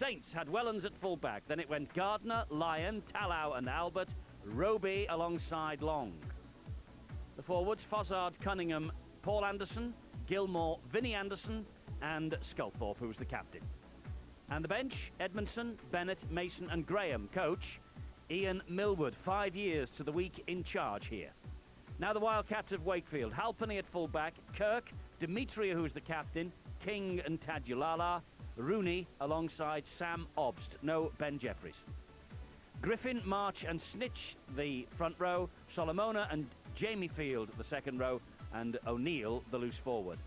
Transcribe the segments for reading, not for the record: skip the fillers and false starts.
Saints had Helens at full-back. Then it went Gardner, Lyon, Tallow and Albert, Roby alongside Long. The forwards, Fozzard, Cunningham, Paul Anderson, Gilmore, Vinnie Anderson and Sculthorpe, who was the captain. And the bench, Edmondson, Bennett, Mason and Graham. Coach, Ian Millwood, 5 years to the week in charge here. Now the Wildcats of Wakefield, Halpenny at full-back, Kirk, Demetria, who's the captain, King and Tadulala, Rooney alongside Sam Obst, no Ben Jeffries. Griffin, March and Snitch, the front row, Solomona and Jamie Field, the second row, and O'Neill, the loose forward.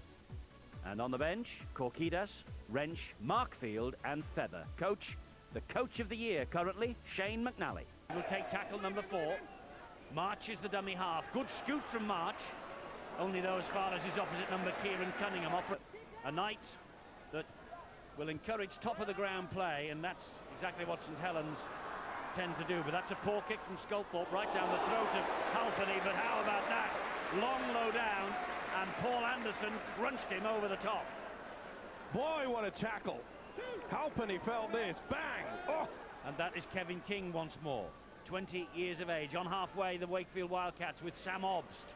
And on the bench, Korkidas, Wrench, Markfield and Feather. Coach, the coach of the year currently, Shane McNally. Will take tackle number 4. March is the dummy half. Good scoot from March. Only though as far as his opposite number, Kieran Cunningham. A night that will encourage top-of-the-ground play, and that's exactly what St Helens tend to do. But that's a poor kick from Sculthorpe right down the throat of Halpenny. But how about that? Long low down, and Paul Anderson crunched him over the top. Boy, what a tackle. Halpenny felt this. Bang! Oh! And that is Kevin King once more. 20 years of age. On halfway, the Wakefield Wildcats with Sam Obst.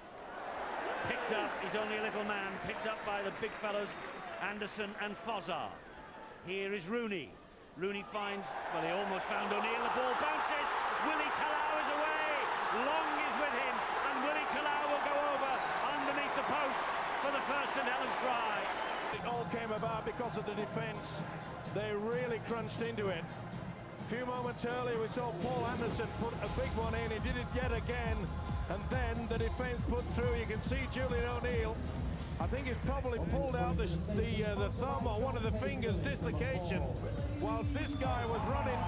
Picked up, he's only a little man, picked up by the big fellows, Anderson and Fozzard. Here is Rooney. Rooney finds, well, he almost found O'Neill. The ball bounces. Willie Tallow is away. Long is with him, and Willie Tallow will go over underneath the posts for the first St Helens try. It all came about because of the defence. They really crunched into it. A few moments earlier, we saw Paul Anderson put a big one in. He did it yet again, and then the defence put through. You can see Julian O'Neill. I think he's probably pulled out the thumb or one of the fingers, dislocation, whilst this guy was running,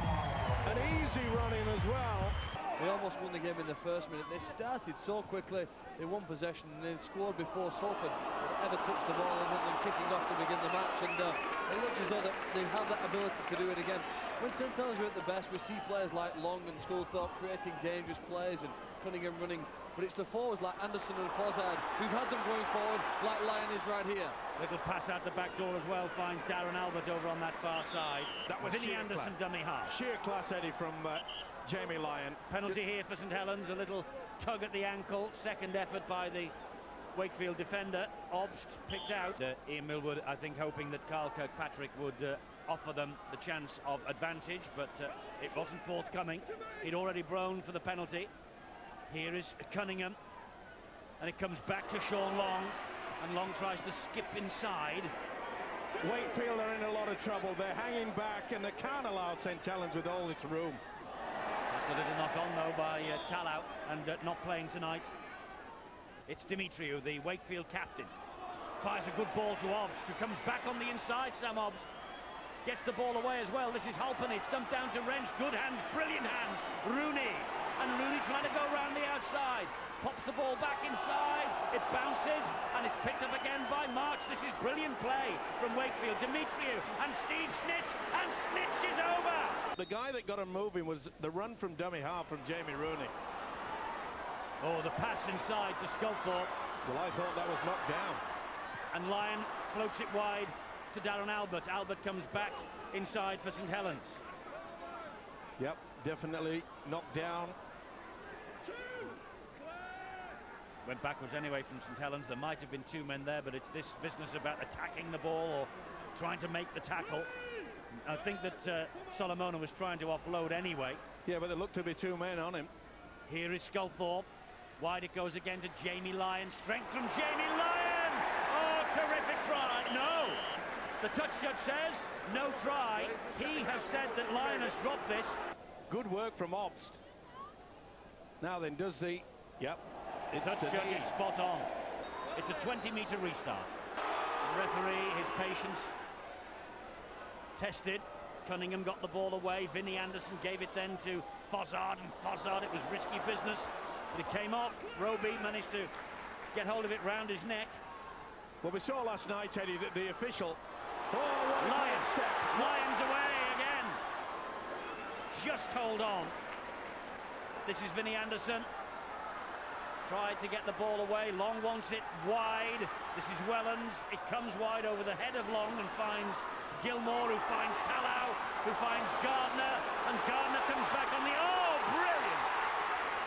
an easy running as well. They almost won the game in the first minute. They started so quickly in one possession and then scored before Salford ever touched the ball other than kicking off to begin the match. And it looks as though they have that ability to do it again. When St Helens are at the best, we see players like Long and Sculthorpe creating dangerous plays and Cunningham running. But it's the forwards like Anderson and Fozzard who've had them going forward, like Lyon is right here. Little pass out the back door as well, finds Darren Albert over on that far side. That was Vinnie Anderson, class. dummy half. Sheer class, Eddie, from Jamie Lyon. Penalty here for St Helens, a little tug at the ankle. Second effort by the Wakefield defender. Obst picked out. Ian Millwood, I think, hoping that Carl Kirkpatrick would offer them the chance of advantage, but it wasn't forthcoming. He'd already blown for the penalty. Here is Cunningham, and it comes back to Sean Long, and Long tries to skip inside. Wakefield are in a lot of trouble. They're hanging back, and they can't allow St Helens with all its room. That's a little knock on, though, by Tallow, and not playing tonight. It's Demetriou, the Wakefield captain. Fires a good ball to Obst, who comes back on the inside. Sam Obst gets the ball away as well. This is Halpenny. It's dumped down to Wrench. Good hands, brilliant hands. Rooney. And Rooney trying to go round the outside. Pops the ball back inside. It bounces, and it's picked up again by March. This is brilliant play from Wakefield. Demetriou and Steve Snitch, and Snitch is over. The guy that got him moving was the run from dummy half from Jamie Rooney. Oh, the pass inside to Sculthorpe. Well, I thought that was knocked down. And Lyon floats it wide to Darren Albert. Albert comes back inside for St Helens. Yep, definitely knocked down. Went backwards anyway from St Helens. There might have been 2 men there, but it's this business about attacking the ball or trying to make the tackle. I think that Solomona was trying to offload anyway. Yeah, but there looked to be 2 men on him. Here is Sculthorpe. Wide it goes again to Jamie Lyon. Strength from Jamie Lyon! Oh, terrific try. No! The touch judge says no try. He has said that Lyon has dropped this. Good work from Obst. Now then, does the... Yep. The touch judge is spot on. It's a 20-metre restart. The referee, his patience tested. Cunningham got the ball away. Vinnie Anderson gave it then to Fozzard, and Fozzard, it was risky business, but it came off. Roby managed to get hold of it round his neck. Well, we saw last night, Teddy, that the official... Oh, what a Lyon step! Lyon's away again. Just hold on. This is Vinnie Anderson. Tried to get the ball away. Long wants it wide. This is Helens. It comes wide over the head of Long and finds Gilmore, who finds Talau, who finds Gardner, and Gardner comes back on the... Oh, brilliant!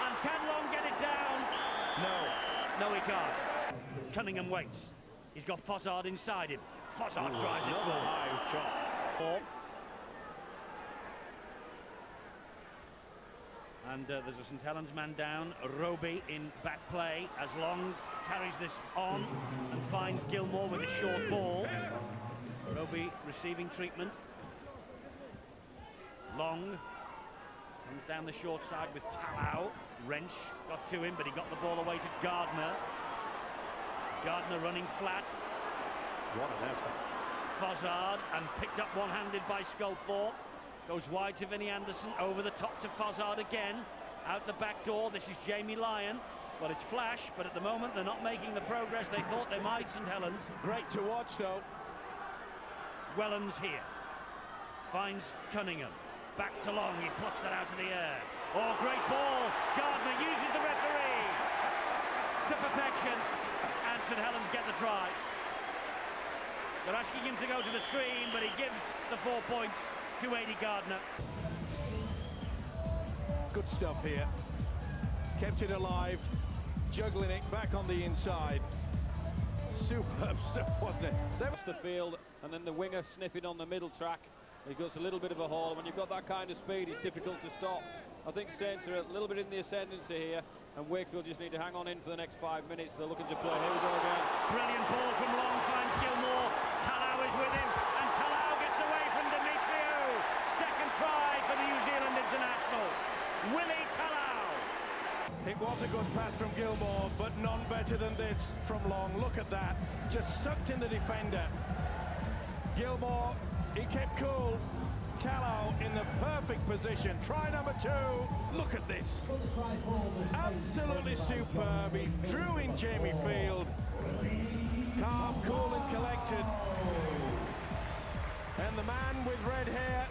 And can Long get it down? No, he can't. Cunningham waits. He's got Fossard inside him. Fossard tries it. Another high shot. And there's a St Helens man down, Roby in back play as Long carries this on and finds Gilmore with a short ball. Roby receiving treatment. Long comes down the short side with Talau. Wrench got to him, but he got the ball away to Gardner. Gardner running flat. What an effort. Fossard, and picked up one-handed by Sculthorpe. Goes wide to Vinnie Anderson, over the top to Fossard again. Out the back door, this is Jamie Lyon. Well, it's flash, but at the moment they're not making the progress they thought they might, St Helens. Great to watch, though. Wellens here. Finds Cunningham. Back to Long, he plucks that out of the air. Oh, great ball. Gardner uses the referee to perfection. And St Helens get the try. They're asking him to go to the screen, but he gives the 4 points to Aidy Gardner. Good stuff here. Kept it alive, juggling it back on the inside. Superb stuff, wasn't it? Across the field, and then the winger sniffing on the middle track. He goes a little bit of a haul. When you've got that kind of speed, it's difficult to stop. I think Saints are a little bit in the ascendancy here, and Wakefield just need to hang on in for the next 5 minutes. They're looking to play. Here we go again. Brilliant ball from Long, finds Gilmore. Talau is with him, and Talau gets away from Demetriou. Second try for the New Zealand international. Willie Talau. It was a good pass from Gilmore, but none better than this from Long. Look at that, just sucked in the defender. Gilmore, he kept cool. Talau in the perfect position. Try number 2. Look at this. Absolutely superb. He drew in Jamie Field. Calm, cool and collected. And the man with red hair,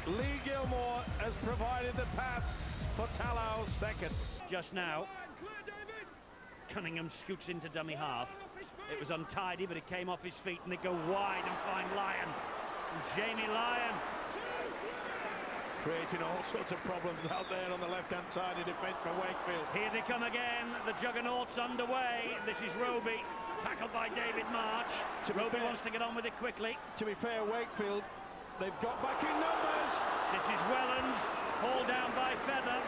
Lee Gilmore, has provided the pass for Talau's second. Just now, Cunningham scoots into dummy half. It was untidy, but it came off his feet, and they go wide and find Lyon. And Jamie Lyon. Creating all sorts of problems out there on the left-hand side of defence for Wakefield. Here they come again. The juggernaut's underway. This is Roby, tackled by David March. Roby wants to get on with it quickly. To be fair, Wakefield, they've got back in numbers. This is Wellens, hauled down by Feather.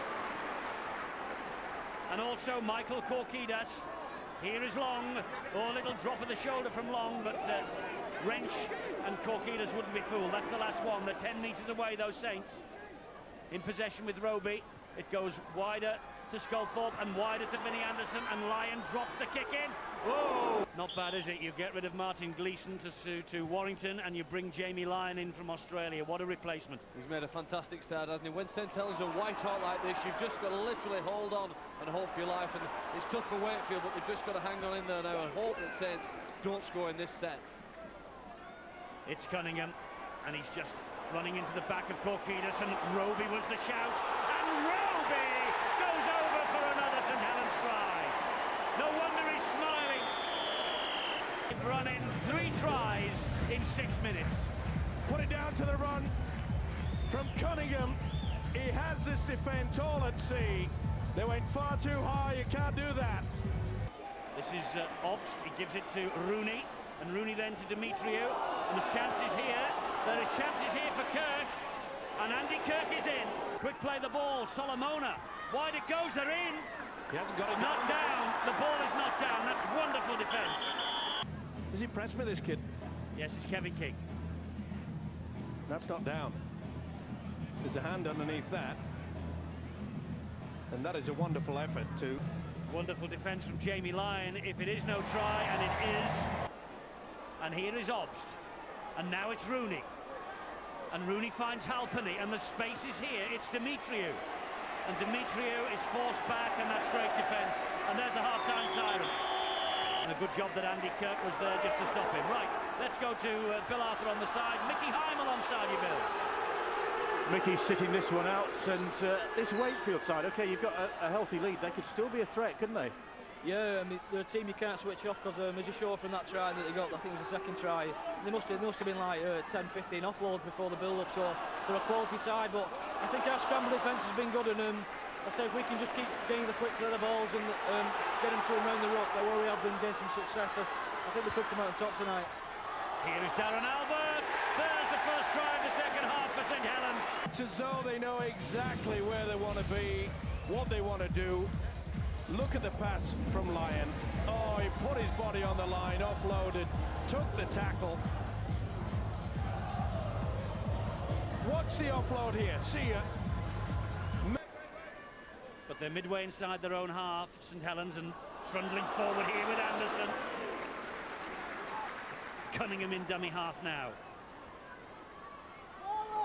And also Michael Korkidas. Here is Long. Oh, a little drop of the shoulder from Long, but Wrench and Korkidas wouldn't be fooled. That's the last one. They're 10 metres away, those Saints. In possession with Roby. It goes wider to Sculthorpe and wider to Vinnie Anderson, and Lyon drops the kick in. Whoa! Not bad, is it? You get rid of Martin Gleeson to Warrington, and you bring Jamie Lyon in from Australia. What a replacement. He's made a fantastic start, hasn't he? When St Helens are white hot like this, you've just got to literally hold on and hope for your life. And it's tough for Wakefield, but they've just got to hang on in there now and hope that Saints don't score in this set. It's Cunningham, and he's just running into the back of Korkidas, and Roby was the shout, and Roby goes over for another St Helens try. No wonder he's smiling. They've run in 3 tries in 6 minutes. Put it down to the run from Cunningham. He has this defence all at sea. They went far too high, you can't do that. This is Obst, he gives it to Rooney, and Rooney then to Demetriou, and there's chances here. There is chances here for Kirk, and Andy Kirk is in. Quick play the ball, Solomona. Wide it goes, they're in. He hasn't got it Not down. The ball is not down. That's wonderful defence. He's impressed me, this kid. Yes, it's Kevin King. That's not down. There's a hand underneath that. And that is a wonderful effort too. Wonderful defence from Jamie Lyon. If it is no try, and it is. And here is Obst. And now it's Rooney. And Rooney finds Halpenny, and the space is here. It's Demetriou. And Demetriou is forced back, and that's great defence. And there's a half-time siren. And a good job that Andy Kirk was there just to stop him. Right, let's go to Bill Arthur on the side. Mickey Heim alongside you, Bill. Mickey's sitting this one out, and this Wakefield side, okay, you've got a healthy lead. They could still be a threat, couldn't they? Yeah, I mean, they're a team you can't switch off because as you saw from that try that they got, I think it was the second try, there must have been like 10-15 offloads before the build-up, so they're a quality side, but I think our scramble defence has been good, and I say if we can just keep getting the quick clear the balls and get them to them round the ruck, where we have been getting some success, I think we could come out on top tonight. Here is Darren Albert. There's the first try of the second half for St Helens. It's as though they know exactly where they want to be, what they want to do. Look at the pass from Lyon. Oh, he put his body on the line, offloaded, took the tackle. Watch the offload here, see ya. But they're midway inside their own half, St Helens, and trundling forward here with Anderson. Cunningham in dummy half now.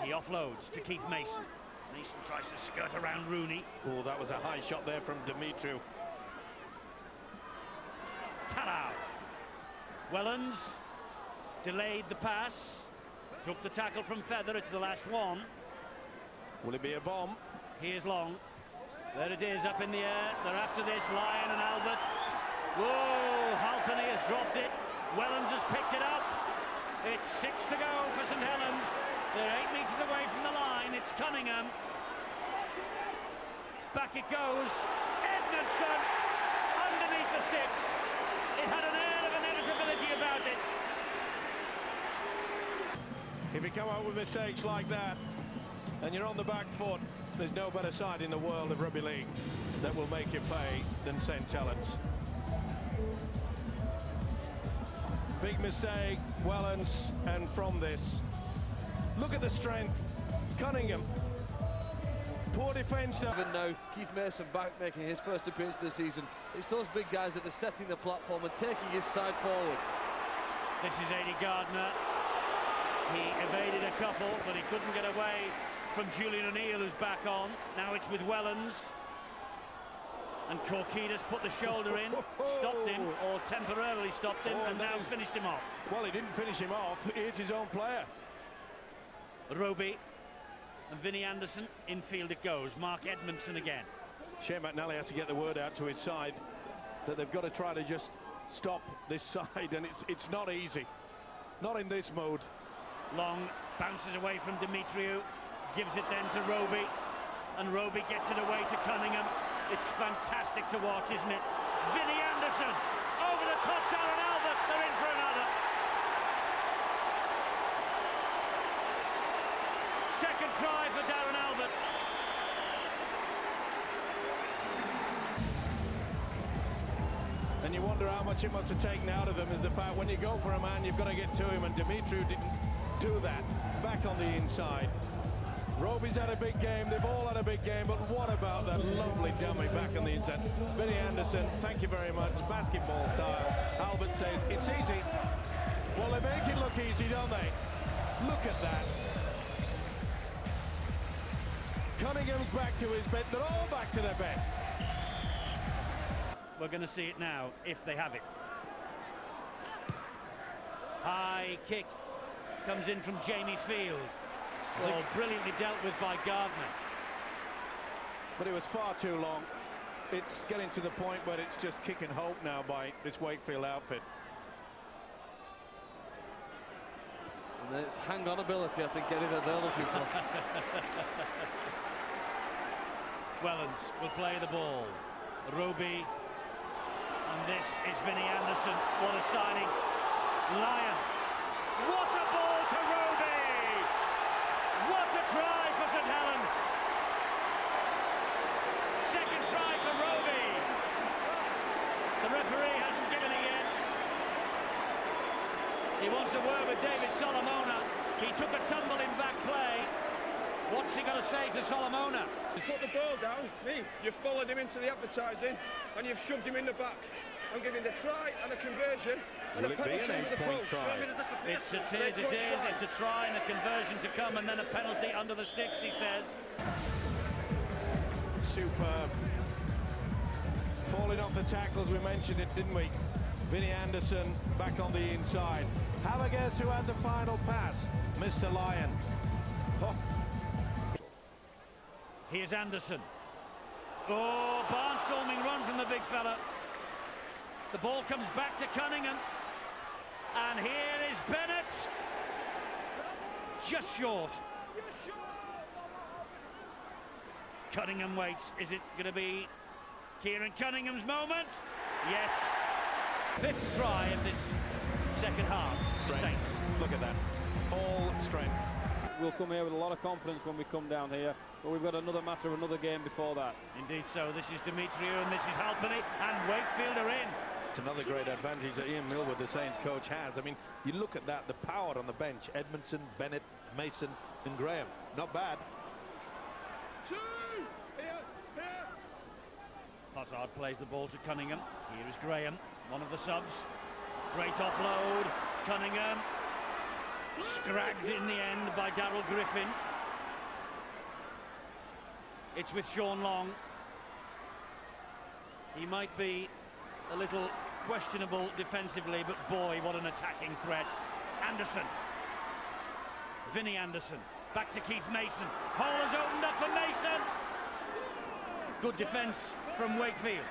He offloads to Keith Mason. Mason tries to skirt around Rooney. Oh, that was a high shot there from Dimitriou. Talau. Wellens delayed the pass. Took the tackle from Feather. It's the last one. Will it be a bomb? Here's Long. There it is, up in the air. They're after this, Lyon and Albert. Whoa, Halpenny has dropped it. Wellens has picked it up. It's 6 to go for St Helens. They're 8 metres away from the line. It's Cunningham. Back it goes. Edmondson underneath the sticks. It had an air of inevitability about it. If you come out with mistakes like that and you're on the back foot, there's no better side in the world of rugby league that will make you pay than St Helens. Big mistake, Wellens, and from this, look at the strength. Cunningham. Poor defence now. Even now, Keith Mason back making his first appearance of the season. It's those big guys that are setting the platform and taking his side forward. This is Aidy Gardner. He evaded a couple, but he couldn't get away from Julian O'Neill, who's back on. Now it's with Wellens. And Korkidas put the shoulder in, stopped him, or temporarily stopped him, and now finished him off. Well, he didn't finish him off. It's his own player. Roby and Vinnie Anderson, infield it goes. Mark Edmondson again. Shane McNally has to get the word out to his side that they've got to try to just stop this side, and it's not easy. Not in this mode. Long bounces away from Dimitriou, gives it then to Roby, and Roby gets it away to Cunningham. It's fantastic to watch, isn't it? Vinnie Anderson over the top, Darren Albert. They're in for another. Second try for Darren Albert. And you wonder how much it must have taken out of him is the fact when you go for a man, you've got to get to him, and Dimitriou didn't do that. Back on the inside. Roby's had a big game, they've all had a big game, but what about that lovely dummy back on the inside? Vinnie Anderson, thank you very much, basketball style. Albert says, it's easy. Well, they make it look easy, don't they? Look at that. Cunningham's back to his best, they're all back to their best. We're going to see it now, if they have it. High kick comes in from Jamie Field. Well, brilliantly dealt with by Gardner. But it was far too long. It's getting to the point where it's just kick and hope now by this Wakefield outfit. And it's hang-on ability, I think, Eddie, that they're looking for. Wellens will play the ball. Roby. And this is Vinnie Anderson. What a signing. Lyon. What a ball to Roby! What a try for St Helens! Second try for Roby. The referee hasn't given it yet. He wants a word with David Solomona. He took a tumble in back play. What's he going to say to Solomona? You put the ball down, you've followed him into the advertising and you've shoved him in the back. I'm giving the try and a conversion and Will a penalty under the post. try? It's a try and a conversion to come, and then a penalty under the sticks, he says. Superb. Falling off the tackles, we mentioned it, didn't we? Vinnie Anderson back on the inside. Have a guess who had the final pass? Mr. Lyon. Oh. Here's Anderson. Oh, barnstorming run from the big fella. The ball comes back to Cunningham. And here is Bennett. Just short. Cunningham waits. Is it going to be Kieran Cunningham's moment? Yes. Fifth try of this second half. The Saints. Look at that. All strength. We'll come here with a lot of confidence when we come down here, but we've got another match of another game before that. Indeed so. This is Demetriou and this is Halpenny, and Wakefield are in. It's another great advantage that Ian Millwood, the Saints coach, has. I mean, you look at that, the power on the bench. Edmondson, Bennett, Mason and Graham. Not bad. Hazard plays the ball to Cunningham. Here is Graham, one of the subs. Great offload. Cunningham scragged in the end by Darryl Griffin. It's with Sean Long. He might be a little questionable defensively, but boy, what an attacking threat. Anderson. Vinnie Anderson. Back to Keith Mason. Hole has opened up for Mason. Good defence from Wakefield.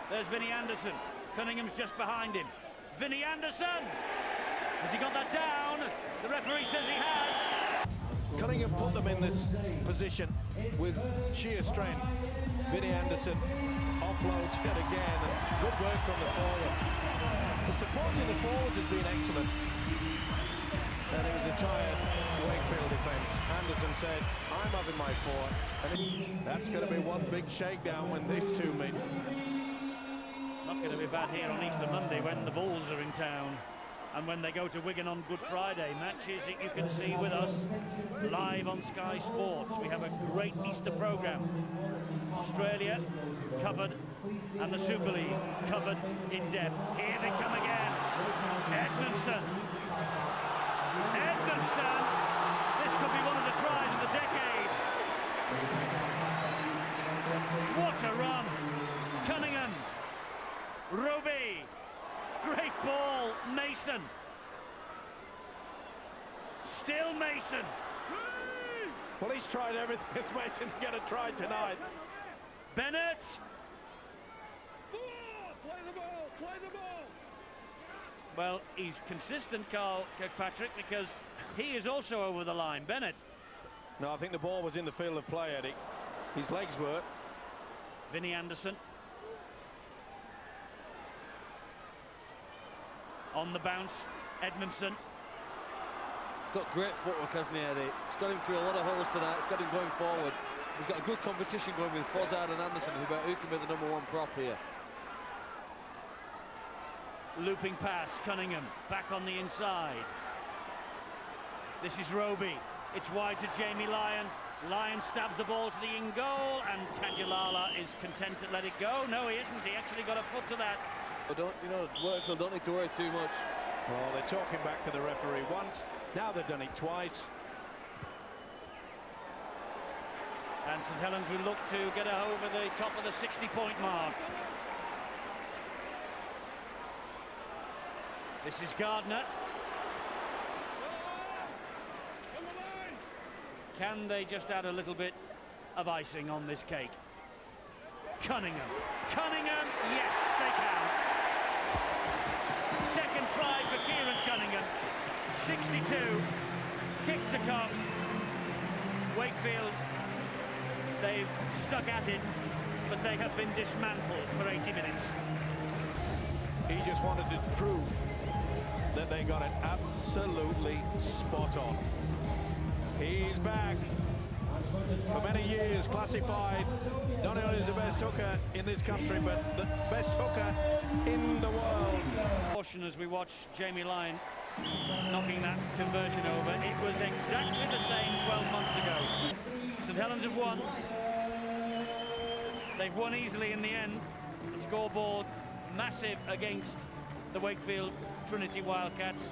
There's Vinnie Anderson. Cunningham's just behind him. Vinnie Anderson! Has he got that down? The referee says he has. Cunningham put them in this position with sheer strength. Vinnie Anderson offloads yet again, and good work from the forward. The support in the forwards has been excellent. And it was a tired Wakefield defence. Anderson said, I'm having my four. And that's going to be one big shakedown when these two meet. Not going to be bad here on Easter Monday when the Bulls are in town. And when they go to Wigan on Good Friday, matches that you can see with us live on Sky Sports. We have a great Easter programme. Australia covered, and the Super League covered in depth. Here they come again. Edmondson. Edmondson. This could be one of the tries of the decade. What a run. Cunningham. Roby. Great ball, Mason. Still Mason. Well, he's tried everything as Mason to get a try tonight. Bennett. Play the ball, play the ball. Well, he's consistent, Carl Kirkpatrick, because he is also over the line. Bennett. No, I think the ball was in the field of play, Eddie. His legs were. Vinnie Anderson. On the bounce, Edmondson. Got great footwork, hasn't he, Eddie? It's got him through a lot of holes tonight. It's got him going forward. He's got a good competition going with Fozzard and Anderson, who can be the #1 prop here. Looping pass, Cunningham, back on the inside. This is Roby. It's wide to Jamie Lyon. Lyon stabs the ball to the in goal, and Tadulala is content to let it go. No, he isn't. He actually got a foot to that. Wakefield don't need to worry too much. Well, they're talking back to the referee once. Now they've done it twice. And St Helens will look to get over the top of the 60-point mark. This is Gardner. Can they just add a little bit of icing on this cake? Cunningham. Cunningham, yes, they can. Second try for Kieran Cunningham. 62. Kick to come. Wakefield, they've stuck at it, but they have been dismantled for 80 minutes. He just wanted to prove that they got it absolutely spot on. He's back. For many years classified not only as the best hooker in this country, but the best hooker in the world. Caution as we watch Jamie Lyon knocking that conversion over. It was exactly the same 12 months ago. St Helens have won. They've won easily in the end. The scoreboard massive against the Wakefield Trinity Wildcats.